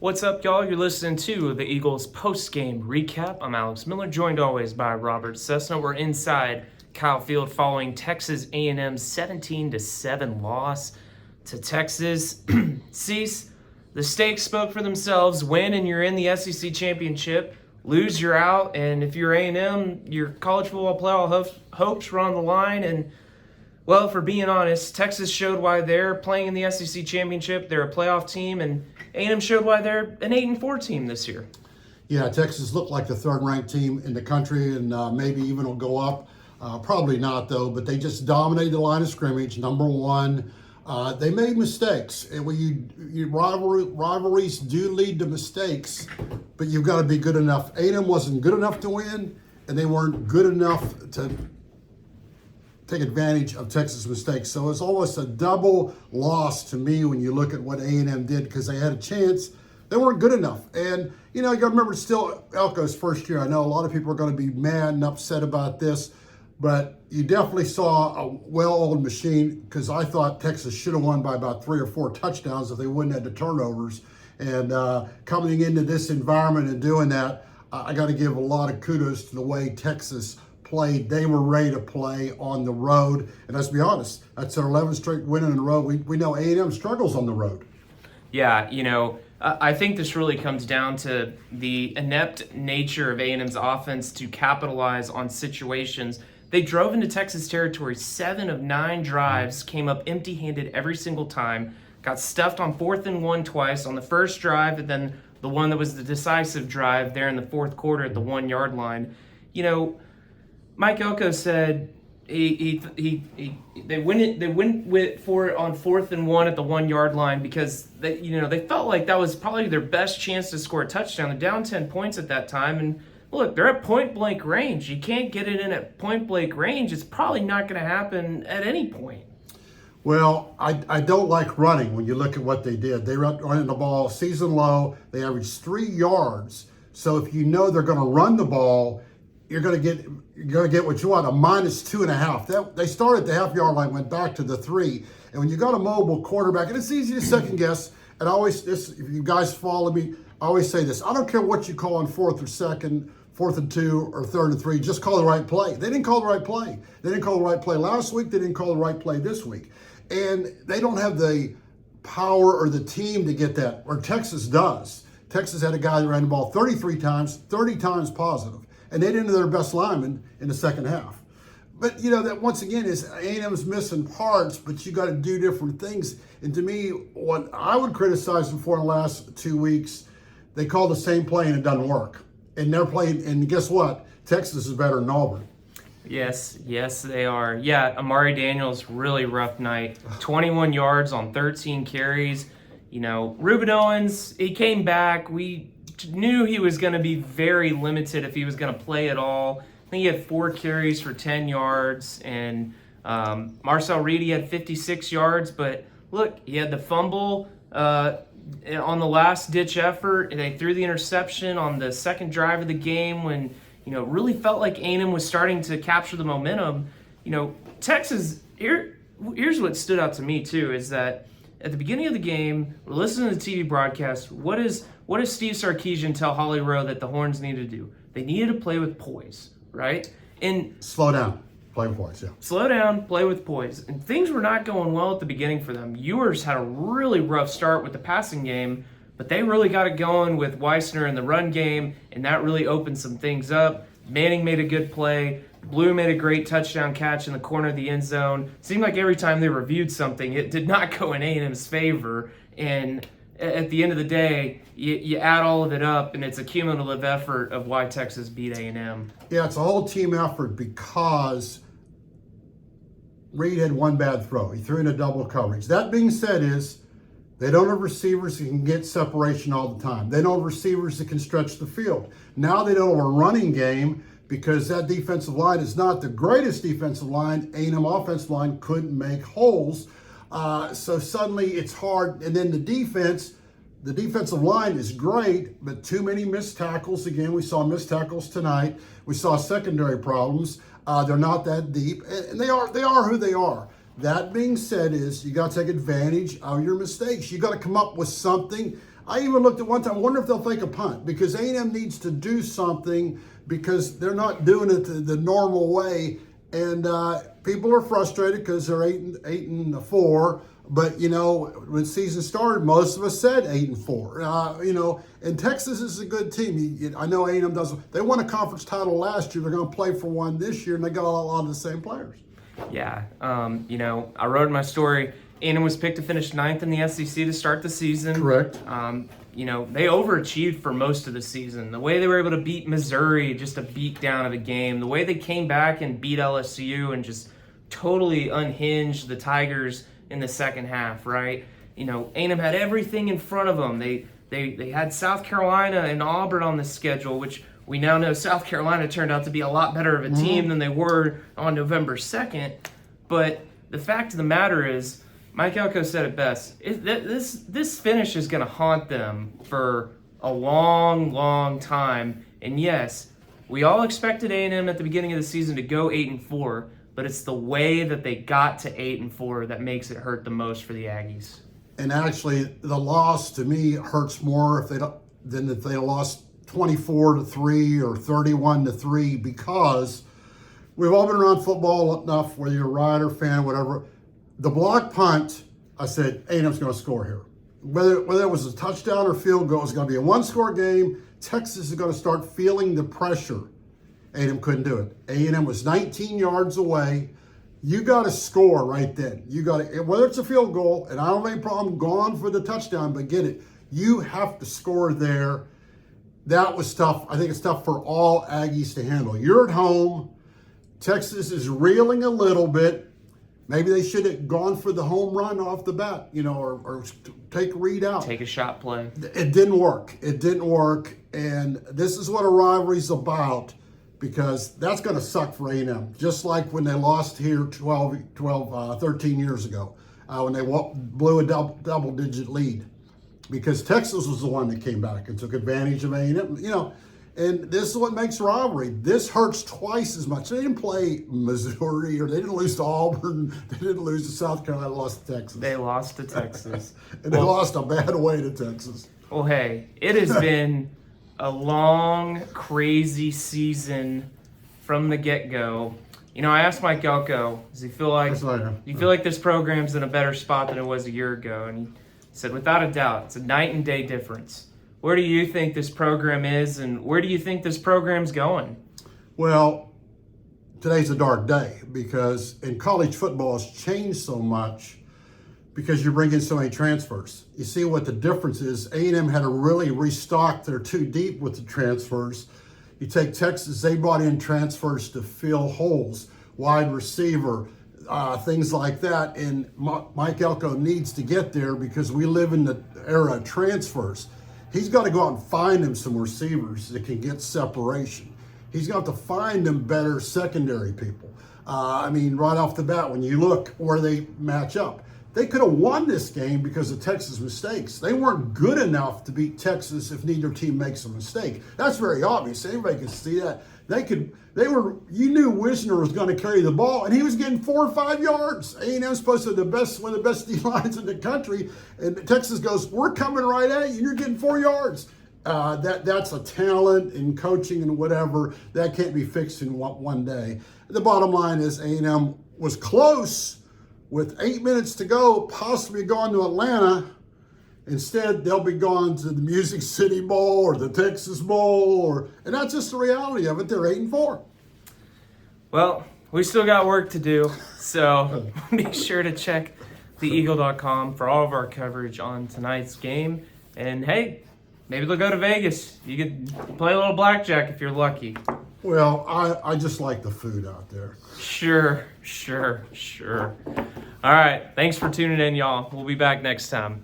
What's up, y'all? You're listening to the Eagles post-game recap. I'm Alex Miller, joined always by Robert Cessna. We're inside Kyle Field following Texas A&M's 17-7 loss to Texas. Cease, the stakes spoke for themselves. Win and you're in the SEC championship. Lose, you're out. And if you're A&M, your college football playoff hopes were on the line. And well, for being honest, Texas showed why they're playing in the SEC championship. They're a playoff team, and A&M showed why they're an 8-4 team this year. Yeah, Texas looked like the third-ranked team in the country, and maybe even will go up. Probably not, though, but they just dominated the line of scrimmage, number one. They made mistakes, and when rivalries do lead to mistakes, but you've got to be good enough. A&M wasn't good enough to win, and they weren't good enough to take advantage of Texas' mistakes. So it's almost a double loss to me when you look at what A&M did, because they had a chance. They weren't good enough. And, you got to remember, it's still Elko's first year. I know a lot of people are going to be mad and upset about this, but you definitely saw a well-oiled machine, because I thought Texas should have won by about 3 or 4 touchdowns if they wouldn't have the turnovers. And coming into this environment and doing that, I got to give a lot of kudos to the way Texas played. They were ready to play on the road, and let's be honest, that's their 11th straight win in a row. We know A&M struggles on the road. Yeah, I think this really comes down to the inept nature of A&M's offense to capitalize on situations. They drove into Texas territory. 7 of 9 drives came up empty-handed every single time. Got stuffed on 4th and 1 twice on the first drive, and then the one that was the decisive drive there in the fourth quarter at the 1-yard line. Mike Elko said they went for it on 4th and 1 at the 1-yard line because they felt like that was probably their best chance to score a touchdown. They're down 10 points at that time, and look, they're at point blank range. You can't get it in at point blank range. It's probably not going to happen at any point. Well, I don't like running when you look at what they did. They were running the ball season low. They averaged 3 yards. So if you know they're going to run the ball, you're going to get what you want, a -2.5. They started at the half-yard line, went back to the 3. And when you got a mobile quarterback, and it's easy to second guess, and if you guys follow me, I always say this: I don't care what you call on 4th or 2nd, 4th and 2, or 3rd and 3, just call the right play. They didn't call the right play. They didn't call the right play last week. They didn't call the right play this week. And they don't have the power or the team to get that, or Texas does. Texas had a guy that ran the ball 33 times, 30 times positive. And they didn't have their best lineman in the second half. But, that once again is A&M's missing parts, but you got to do different things. And to me, what I would criticize them for in the last 2 weeks, they call the same play and it doesn't work. And they're playing, and guess what? Texas is better than Auburn. Yes, they are. Yeah, Amari Daniels, really rough night. 21 yards on 13 carries. Reuben Owens, he came back. We knew he was going to be very limited if he was going to play at all. I think he had 4 carries for 10 yards, and Marcel Reedy had 56 yards. But look, he had the fumble on the last-ditch effort, and they threw the interception on the second drive of the game when really felt like A&M was starting to capture the momentum. Texas, here's what stood out to me too, is that at the beginning of the game, we're listening to the TV broadcast. What does Steve Sarkisian tell Holly Rowe that the Horns needed to do? They needed to play with poise, right? And slow down, play with poise, yeah. Slow down, play with poise. And things were not going well at the beginning for them. Ewers had a really rough start with the passing game, but they really got it going with Weissner in the run game, and that really opened some things up. Manning made a good play. Blue made a great touchdown catch in the corner of the end zone. Seemed like every time they reviewed something, it did not go in A&M's favor. And at the end of the day, you add all of it up, and it's a cumulative effort of why Texas beat A&M. Yeah, it's a whole team effort because Reed had one bad throw. He threw into double coverage. That being said, they don't have receivers that can get separation all the time. They don't have receivers that can stretch the field. Now they don't have a running game, because that defensive line is not the greatest defensive line. A&M offensive line couldn't make holes. So suddenly it's hard. And then the defensive line is great, but too many missed tackles. Again, we saw missed tackles tonight. We saw secondary problems. They're not that deep, and they are who they are. That being said, you got to take advantage of your mistakes. You got to come up with something. I even looked at one time, I wonder if they'll take a punt, because A&M needs to do something because they're not doing it the normal way. And people are frustrated because they're 8-4. But, you know, when the season started, most of us said 8-4. You know, and Texas is a good team. I know A&M doesn't. They won a conference title last year. They're going to play for one this year, and they got a lot of the same players. Yeah. You know, I wrote in my story, A&M was picked to finish 9th in the SEC to start the season. Correct. You know, they overachieved for most of the season. The way they were able to beat Missouri, just a beat down of a game. The way they came back and beat LSU and just totally unhinged the Tigers in the second half, right? You know, A&M had everything in front of them. They had South Carolina and Auburn on the schedule, which we now know South Carolina turned out to be a lot better of a team than they were on November 2nd. But the fact of the matter is, Mike Elko said it best. This finish is going to haunt them for a long, long time. And yes, we all expected A&M at the beginning of the season to go 8-4, but it's the way that they got to 8-4 that makes it hurt the most for the Aggies. And actually, the loss to me hurts more than if they lost 24-3 or 31-3, because we've all been around football enough, whether you're a Rider fan, whatever. The block punt, I said, A&M's going to score here. Whether it was a touchdown or field goal, it's going to be a one-score game. Texas is going to start feeling the pressure. A&M couldn't do it. A&M was 19 yards away. You got to score right then. You got to, whether it's a field goal, and I don't have any problem going for the touchdown, but get it. You have to score there. That was tough. I think it's tough for all Aggies to handle. You're at home. Texas is reeling a little bit. Maybe they should have gone for the home run off the bat, you know, or take Reed out. Take a shot play. It didn't work. It didn't work. And this is what a rivalry's about, because that's going to suck for A&M. Just like when they lost here 13 years ago, when they blew a double-digit lead. Because Texas was the one that came back and took advantage of A&M, you know. And this is what makes rivalry. This hurts twice as much. They didn't play Missouri, or they didn't lose to Auburn. They didn't lose to South Carolina. They lost to Texas. They lost to Texas. And they lost a bad way to Texas. Well, hey, it has been a long, crazy season from the get-go. You know, I asked Mike Elko, does he feel like this program's in a better spot than it was a year ago? And he said, without a doubt, it's a night and day difference. Where do you think this program is, and where do you think this program's going? Well, today's a dark day, because in college football has changed so much because you bring in so many transfers. You see what the difference is. A&M had to really restock. They're too deep with the transfers. You take Texas, they brought in transfers to fill holes, wide receiver, things like that. And Mike Elko needs to get there, because we live in the era of transfers. He's got to go out and find him some receivers that can get separation. He's got to find them better secondary people. I mean, right off the bat, when you look where they match up, they could have won this game because of Texas' mistakes. They weren't good enough to beat Texas if neither team makes a mistake. That's very obvious. Anybody can see that. You knew Wisner was going to carry the ball, and he was getting 4 or 5 yards. A&M's supposed to be one of the best D lines in the country, and Texas goes, we're coming right at you, and you're getting 4 yards. That's a talent in coaching and whatever. That can't be fixed in one day. The bottom line is A&M was close with 8 minutes to go, possibly going to Atlanta. Instead, they'll be going to the Music City Bowl or the Texas Bowl, and that's just the reality of it. They're 8-4. Well, we still got work to do, so be sure to check theeagle.com for all of our coverage on tonight's game. And hey, maybe they'll go to Vegas. You could play a little blackjack if you're lucky. Well, I just like the food out there. Sure. All right, thanks for tuning in, y'all. We'll be back next time.